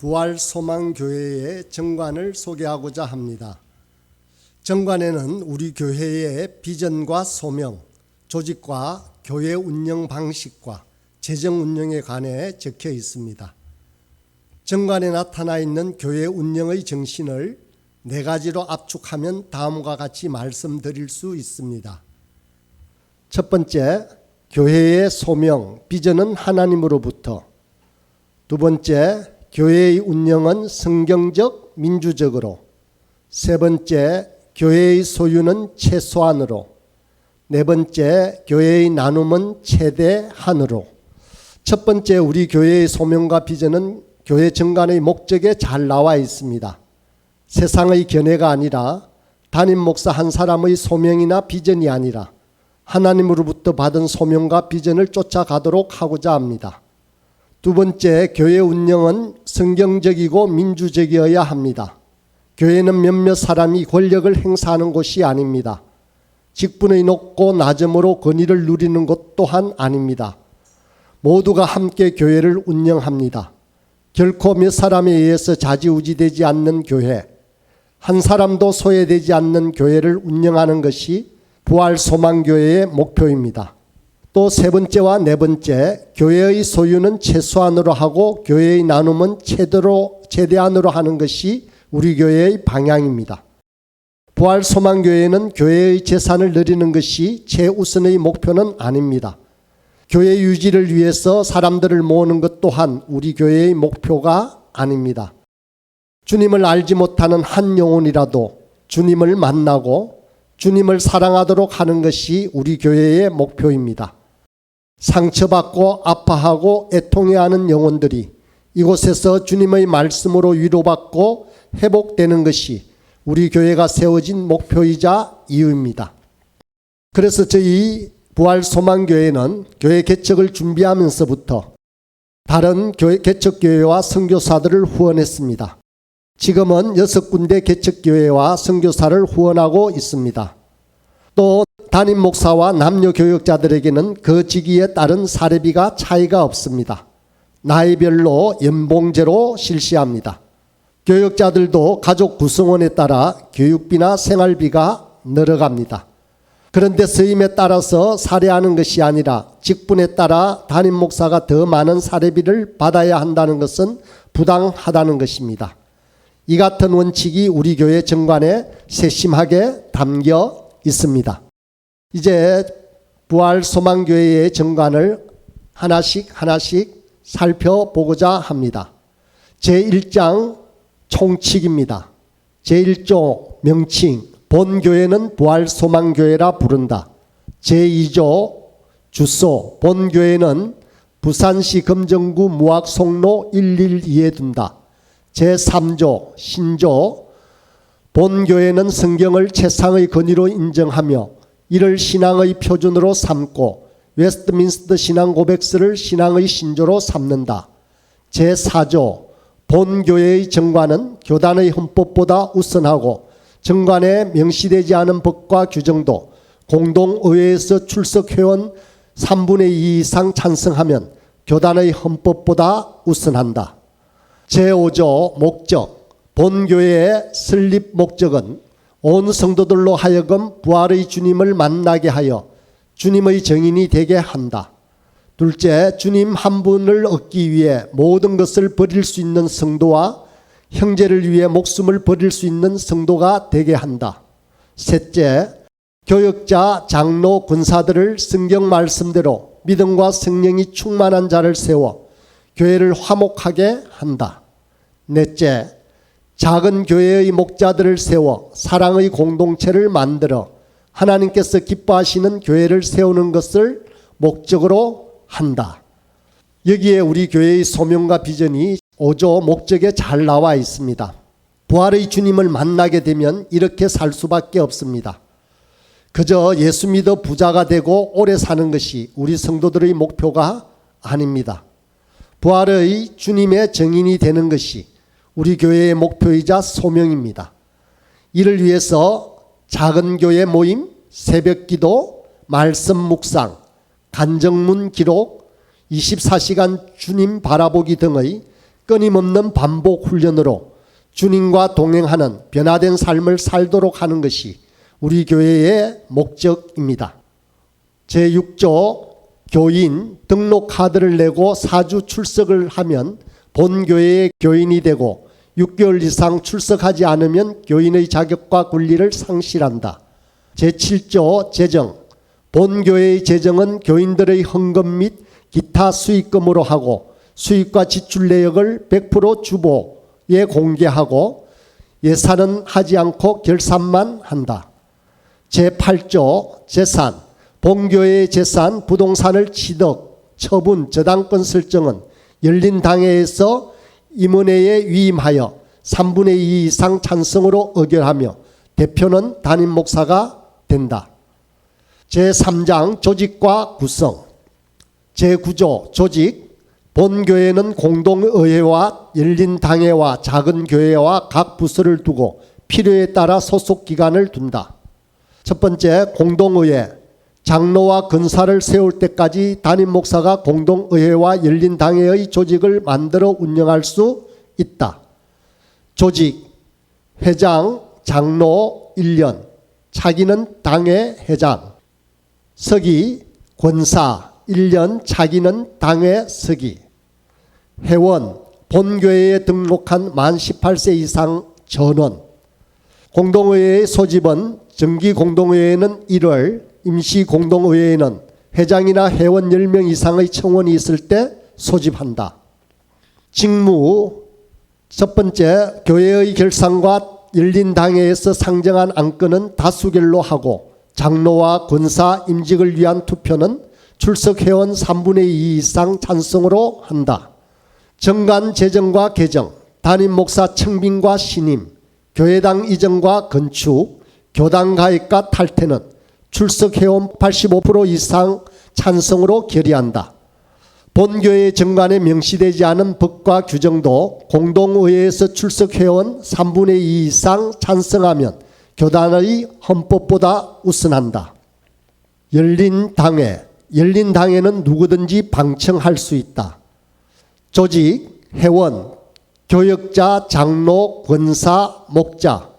부활소망교회의 정관을 소개하고자 합니다. 정관에는 우리 교회의 비전과 소명, 조직과 교회 운영 방식과 재정 운영에 관해 적혀 있습니다. 정관에 나타나 있는 교회 운영의 정신을 네 가지로 압축하면 다음과 같이 말씀드릴 수 있습니다. 첫 번째, 교회의 소명, 비전은 하나님으로부터. 두 번째, 교회의 운영은 성경적, 민주적으로. 세 번째, 교회의 소유는 최소한으로. 네 번째, 교회의 나눔은 최대한으로. 첫 번째, 우리 교회의 소명과 비전은 교회 정관의 목적에 잘 나와 있습니다. 세상의 견해가 아니라 담임 목사 한 사람의 소명이나 비전이 아니라 하나님으로부터 받은 소명과 비전을 쫓아가도록 하고자 합니다. 두 번째, 교회 운영은 성경적이고 민주적이어야 합니다. 교회는 몇몇 사람이 권력을 행사하는 곳이 아닙니다. 직분의 높고 낮음으로 권위를 누리는 곳 또한 아닙니다. 모두가 함께 교회를 운영합니다. 결코 몇 사람에 의해서 좌지우지되지 않는 교회, 한 사람도 소외되지 않는 교회를 운영하는 것이 부활소망교회의 목표입니다. 또 세 번째와 네 번째, 교회의 소유는 최소한으로 하고 교회의 나눔은 최대한으로 하는 것이 우리 교회의 방향입니다. 부활소망교회는 교회의 재산을 늘리는 것이 최우선의 목표는 아닙니다. 교회 유지를 위해서 사람들을 모으는 것 또한 우리 교회의 목표가 아닙니다. 주님을 알지 못하는 한 영혼이라도 주님을 만나고 주님을 사랑하도록 하는 것이 우리 교회의 목표입니다. 상처받고 아파하고 애통해하는 영혼들이 이곳에서 주님의 말씀으로 위로받고 회복되는 것이 우리 교회가 세워진 목표이자 이유입니다. 그래서 저희 부활소망교회는 교회 개척을 준비하면서부터 다른 교회 개척교회와 선교사들을 후원했습니다. 지금은 6군데 개척교회와 선교사를 후원하고 있습니다. 또 담임 목사와 남녀 교역자들에게는 그 직위에 따른 사례비가 차이가 없습니다. 나이별로 연봉제로 실시합니다. 교역자들도 가족 구성원에 따라 교육비나 생활비가 늘어갑니다. 그런데 서임에 따라서 사례하는 것이 아니라 직분에 따라 담임 목사가 더 많은 사례비를 받아야 한다는 것은 부당하다는 것입니다. 이 같은 원칙이 우리 교회 정관에 세심하게 담겨 있습니다. 이제 부활소망교회의 정관을 하나씩 살펴보고자 합니다. 제1장 총칙입니다. 제1조 명칭, 본교회는 부활소망교회라 부른다. 제2조 주소, 본교회는 부산시 금정구 무학송로 112에 둔다. 제3조 신조, 본교회는 성경을 최상의 권위로 인정하며 이를 신앙의 표준으로 삼고 웨스트민스터 신앙고백서를 신앙의 신조로 삼는다. 제4조 본교회의 정관은 교단의 헌법보다 우선하고 정관에 명시되지 않은 법과 규정도 공동의회에서 출석회원 3분의 2 이상 찬성하면 교단의 헌법보다 우선한다. 제5조 목적, 본교회의 설립 목적은 온 성도들로 하여금 부활의 주님을 만나게 하여 주님의 증인이 되게 한다. 둘째, 주님 한 분을 얻기 위해 모든 것을 버릴 수 있는 성도와 형제를 위해 목숨을 버릴 수 있는 성도가 되게 한다. 셋째, 교역자, 장로, 군사들을 성경 말씀대로 믿음과 성령이 충만한 자를 세워 교회를 화목하게 한다. 넷째, 작은 교회의 목자들을 세워 사랑의 공동체를 만들어 하나님께서 기뻐하시는 교회를 세우는 것을 목적으로 한다. 여기에 우리 교회의 소명과 비전이 5조 목적에 잘 나와 있습니다. 부활의 주님을 만나게 되면 이렇게 살 수밖에 없습니다. 그저 예수 믿어 부자가 되고 오래 사는 것이 우리 성도들의 목표가 아닙니다. 부활의 주님의 증인이 되는 것이 우리 교회의 목표이자 소명입니다. 이를 위해서 작은 교회 모임, 새벽기도, 말씀 묵상, 간정문 기록, 24시간 주님 바라보기 등의 끊임없는 반복 훈련으로 주님과 동행하는 변화된 삶을 살도록 하는 것이 우리 교회의 목적입니다. 제6조 교인 등록 카드를 내고 4주 출석을 하면 본교회의 교인이 되고 6개월 이상 출석하지 않으면 교인의 자격과 권리를 상실한다. 제7조 재정 본교회의 재정은 교인들의 헌금 및 기타 수익금으로 하고 수익과 지출 내역을 100% 주보에 공개하고 예산은 하지 않고 결산만 한다. 제8조 재산 본교회의 재산 부동산을 취득, 처분, 저당권 설정은 열린 당회에서 임원회에 위임하여 3분의 2 이상 찬성으로 의결하며 대표는 담임 목사가 된다. 제3장 조직과 구성 제9조 조직 본교회는 공동의회와 열린 당회와 작은 교회와 각 부서를 두고 필요에 따라 소속 기관을 둔다. 첫 번째 공동의회 장로와 근사를 세울 때까지 담임 목사가 공동의회와 열린 당회의 조직을 만들어 운영할 수 있다. 조직 회장 장로 1년 차기는 당회 회장 서기 권사 1년 차기는 당회 서기 회원 본교회에 등록한 만 18세 이상 전원 공동의회의 소집은 정기공동의회는 1월 임시공동의회에는 회장이나 회원 10명 이상의 청원이 있을 때 소집한다. 직무 첫 번째 교회의 결산과 열린 당회에서 상정한 안건은 다수결로 하고 장로와 권사 임직을 위한 투표는 출석 회원 3분의 2 이상 찬성으로 한다. 정관 재정과 개정, 담임 목사 청빙과 신임, 교회당 이전과 건축, 교당 가입과 탈퇴는 출석 회원 85% 이상 찬성으로 결의한다. 본교회 정관에 명시되지 않은 법과 규정도 공동의회에서 출석 회원 3분의 2 이상 찬성하면 교단의 헌법보다 우선한다. 열린 당회, 열린 당회는 누구든지 방청할 수 있다. 조직, 회원, 교역자, 장로, 권사, 목자,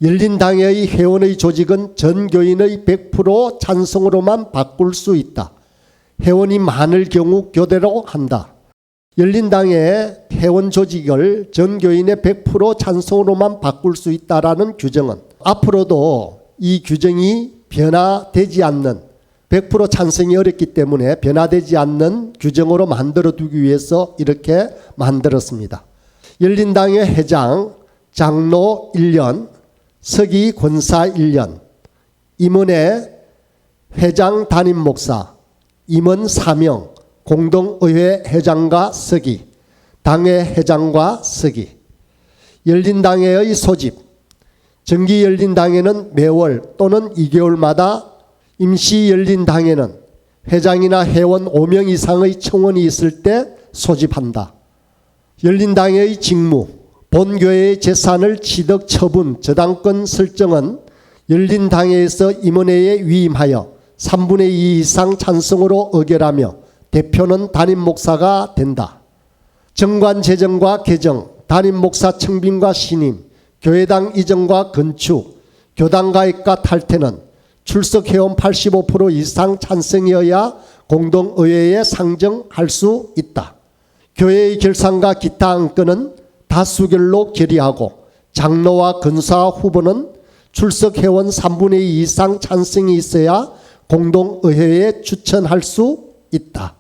열린 당회의 회원의 조직은 전 교인의 100% 찬성으로만 바꿀 수 있다. 회원이 많을 경우 교대로 한다. 열린 당회 회원 조직을 전 교인의 100% 찬성으로만 바꿀 수 있다라는 규정은 앞으로도 이 규정이 변화되지 않는 100% 찬성이 어렵기 때문에 변화되지 않는 규정으로 만들어 두기 위해서 이렇게 만들었습니다. 열린 당회 회장, 장로 1년, 서기 권사 1년, 임원회 회장 담임 목사, 임원 4명, 공동의회 회장과 서기, 당회 회장과 서기. 열린 당회의 소집, 정기 열린 당회는 매월 또는 2개월마다, 임시 열린 당회는 회장이나 회원 5명 이상의 청원이 있을 때 소집한다. 열린 당회의 직무, 본교회의 재산을 취득, 처분, 저당권 설정은 열린 당회에서 임원회에 위임하여 3분의 2 이상 찬성으로 의결하며 대표는 담임 목사가 된다. 정관 재정과 개정, 담임 목사 청빙과 신임, 교회당 이전과 건축, 교당 가입과 탈퇴는 출석 회원 85% 이상 찬성이어야 공동의회에 상정할 수 있다. 교회의 결산과 기타 안건은 다수결로 결의하고 장로와 근사 후보는 출석 회원 3분의 2 이상 찬성이 있어야 공동의회에 추천할 수 있다.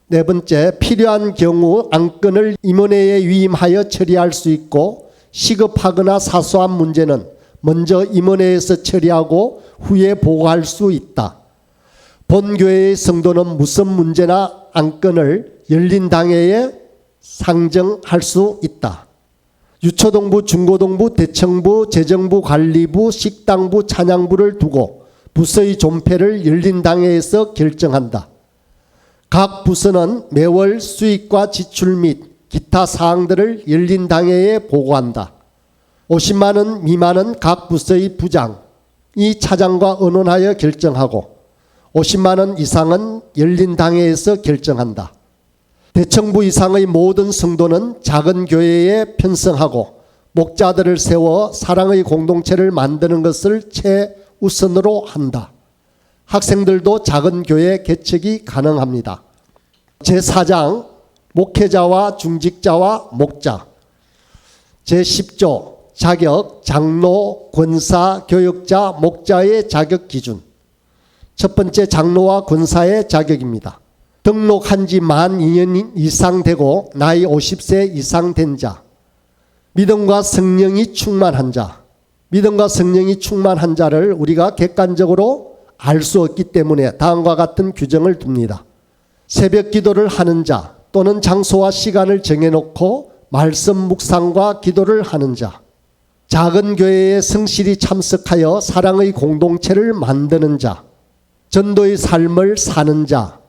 네 번째, 필요한 경우 안건을 임원회에 위임하여 처리할 수 있고 시급하거나 사소한 문제는 먼저 임원회에서 처리하고 후에 보고할 수 있다. 본교회의 성도는 무슨 문제나 안건을 열린 당회에 상정할 수 있다. 유초동부, 중고동부, 대청부, 재정부, 관리부, 식당부, 찬양부를 두고 부서의 존폐를 열린 당회에서 결정한다. 각 부서는 매월 수익과 지출 및 기타 사항들을 열린 당회에 보고한다. 50만 원 미만은 각 부서의 부장이 차장과 의논하여 결정하고 50만 원 이상은 열린 당회에서 결정한다. 대청부 이상의 모든 성도는 작은 교회에 편성하고 목자들을 세워 사랑의 공동체를 만드는 것을 최우선으로 한다. 학생들도 작은 교회 개척이 가능합니다. 제4장 목회자와 중직자와 목자. 제10조 자격, 장로, 권사, 교역자, 목자의 자격 기준. 첫 번째 장로와 권사의 자격입니다. 등록한 지 만 2년 이상 되고 나이 50세 이상 된 자. 믿음과 성령이 충만한 자. 믿음과 성령이 충만한 자를 우리가 객관적으로 알 수 없기 때문에 다음과 같은 규정을 둡니다. 새벽 기도를 하는 자 또는 장소와 시간을 정해놓고 말씀 묵상과 기도를 하는 자. 작은 교회에 성실히 참석하여 사랑의 공동체를 만드는 자. 전도의 삶을 사는 자.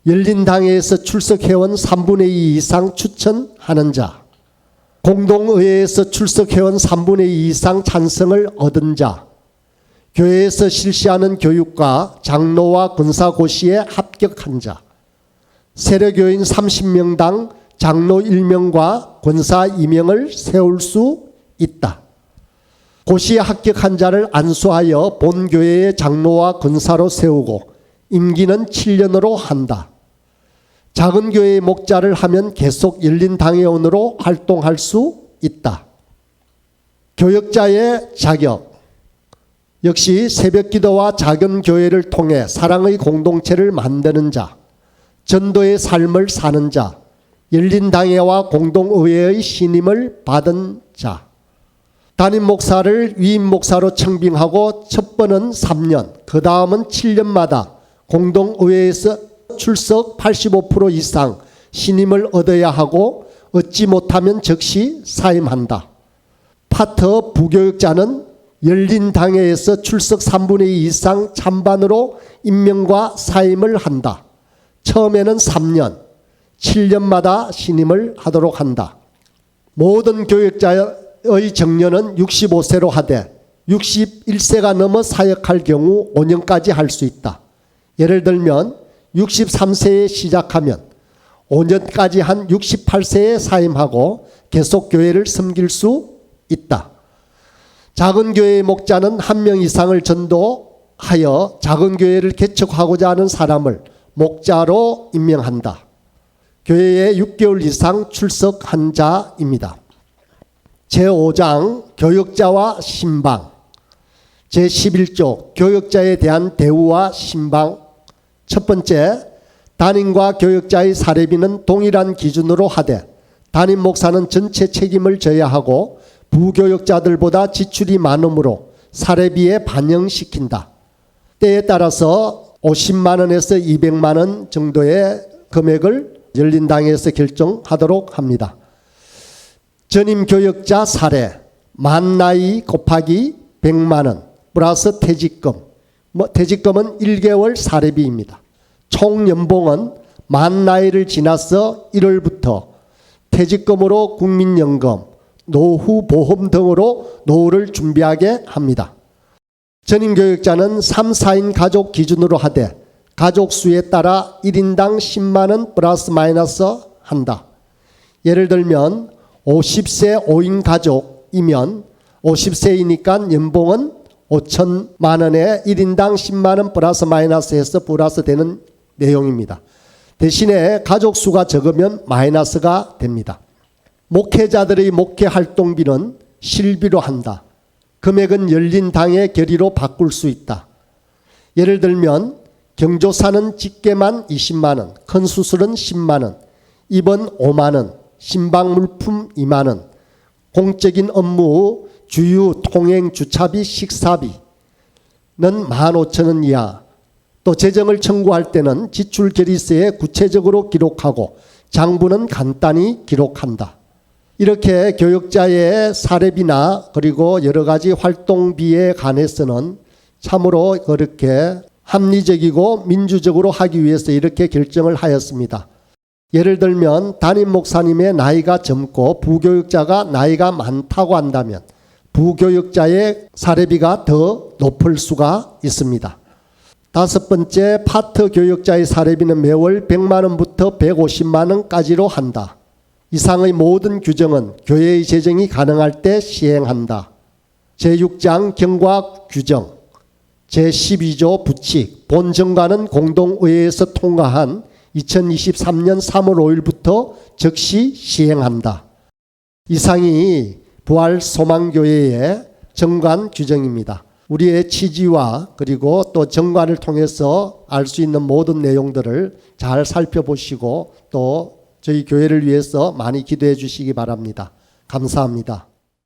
열린 당회에서 출석해온 3분의 2 이상 추천하는 자. 공동의회에서 출석해온 3분의 2 이상 찬성을 얻은 자. 교회에서 실시하는 교육과 장로와 권사고시에 합격한 자. 세례교인 30명당 장로 1명과 권사 2명을 세울 수 있다. 고시에 합격한 자를 안수하여 본교회의 장로와 권사로 세우고 임기는 7년으로 한다. 작은 교회의 목자를 하면 계속 열린 당회원으로 활동할 수 있다. 교역자의 자격. 역시 새벽기도와 작은 교회를 통해 사랑의 공동체를 만드는 자, 전도의 삶을 사는 자, 열린 당회와 공동의회의 신임을 받은 자. 담임 목사를 위임 목사로 청빙하고 첫 번은 3년, 그 다음은 7년마다 공동의회에서 출석 85% 이상 신임을 얻어야 하고 얻지 못하면 즉시 사임한다. 파트 부교육자는 열린 당회에서 출석 3분의 2 이상 찬반으로 임명과 사임을 한다. 처음에는 3년, 7년마다 신임을 하도록 한다. 모든 교육자의 정년은 65세로 하되 61세가 넘어 사역할 경우 5년까지 할 수 있다. 예를 들면 63세에 시작하면 5년까지 한 68세에 사임하고 계속 교회를 섬길 수 있다. 작은 교회의 목자는 1명 이상을 전도하여 작은 교회를 개척하고자 하는 사람을 목자로 임명한다. 교회에 6개월 이상 출석한 자입니다. 제5장 교역자와 신방. 제11조 교역자에 대한 대우와 신방. 첫 번째, 담임과 교역자의 사례비는 동일한 기준으로 하되 담임 목사는 전체 책임을 져야 하고 부교역자들보다 지출이 많으므로 사례비에 반영시킨다. 때에 따라서 50만 원에서 200만 원 정도의 금액을 열린당에서 결정하도록 합니다. 전임 교역자 사례 만 나이 곱하기 100만 원 플러스 퇴직금. 퇴직금은 1개월 사례비입니다. 총 연봉은 만 나이를 지나서 1월부터 퇴직금으로 국민연금, 노후보험 등으로 노후를 준비하게 합니다. 전임 교역자는 3, 4인 가족 기준으로 하되 가족 수에 따라 1인당 10만 원 플러스 마이너스 한다. 예를 들면 50세 5인 가족이면 50세이니까 연봉은 5천만 원에 1인당 10만 원 플러스 마이너스해서 플러스 되는 내용입니다. 대신에 가족 수가 적으면 마이너스가 됩니다. 목회자들의 목회 활동비는 실비로 한다. 금액은 열린 당회 결의로 바꿀 수 있다. 예를 들면 경조사는 직계만 20만 원, 큰 수술은 10만 원, 입원 5만 원, 신방 물품 2만 원, 공적인 업무 주유, 통행, 주차비, 식사비는 15,000원 이하. 또 재정을 청구할 때는 지출 결의서에 구체적으로 기록하고 장부는 간단히 기록한다. 이렇게 교역자의 사례비나 그리고 여러 가지 활동비에 관해서는 참으로 그렇게 합리적이고 민주적으로 하기 위해서 이렇게 결정을 하였습니다. 예를 들면 담임 목사님의 나이가 젊고 부교역자가 나이가 많다고 한다면 부교역자의 사례비가 더 높을 수가 있습니다. 다섯 번째, 파트 교역자의 사례비는 매월 100만 원부터 150만 원까지로 한다. 이상의 모든 규정은 교회의 재정이 가능할 때 시행한다. 제6장 경과 규정, 제12조 부칙, 본정관은 공동의회에서 통과한 2023년 3월 5일부터 즉시 시행한다. 이상이 부활소망교회의 정관 규정입니다. 우리의 취지와 그리고 또 정관을 통해서 알 수 있는 모든 내용들을 잘 살펴보시고 또 저희 교회를 위해서 많이 기도해 주시기 바랍니다. 감사합니다.